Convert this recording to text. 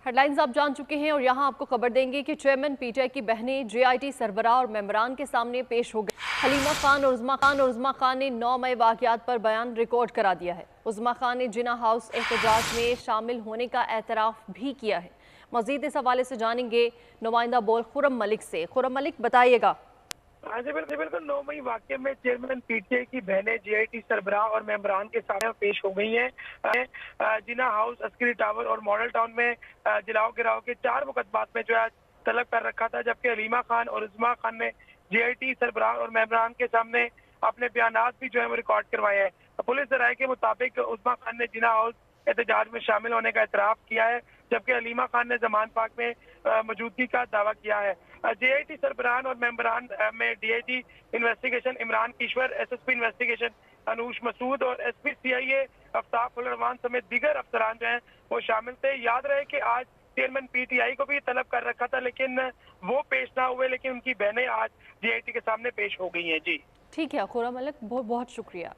Headlines आप जान चुके हैं और यहाँ आपको खबर देंगे कि चेयरमैन पीटीआई की बहनें जेआईटी सरबराह और मेंबरान के सामने पेश हो गई। हलीमा खान और उज़्मा खान ने 9 मई वाक़यात पर बयान रिकॉर्ड करा दिया है। उज़्मा खान ने जिना हाउस एहतजाज में शामिल होने का एतराफ़ भी किया है। मज़ीद इस हवाले से जानेंगे नुमाइंदा बोल खुर्रम मलिक से। खुर्रम मलिक, बताइएगा। हाँ जी बिल्कुल 9 मई वाक़ये में चेयरमैन पीटीआई की बहनें जेआईटी सरबराह और मेंबरान के सामने पेश हो गई हैं। जिना हाउस, अस्करी टावर और मॉडल टाउन में जलाओ गिराओ के 4 मुकदमात में जो है तलब कर रखा था, जबकि हलीमा खान और उज़्मा खान ने जेआईटी सरबराह और मेंबरान के सामने अपने बयानात भी जो है वो रिकॉर्ड करवाए हैं। पुलिस राय के मुताबिक उज़्मा खान ने जिना हाउस एहतजाज में शामिल होने का एतराफ़ किया है, जबकि हलीमा खान ने जमान पाक में मौजूदगी का दावा किया है। जेआईटी सरबराहान और मेंबरान में DIG investigation Imran Kishwar, SSP investigation Anoosh Masood और एसपी सीआईए अफ्ताब उल रहमान समेत दीगर अफसरान जो हैं वो शामिल थे। याद रहे कि आज चेयरमैन पीटीआई को भी तलब कर रखा था, लेकिन वो पेश ना हुए, लेकिन उनकी बहनें आज जेआईटी के सामने पेश हो गई हैं। जी ठीक है खुर्रम मलिक, बहुत बहुत शुक्रिया।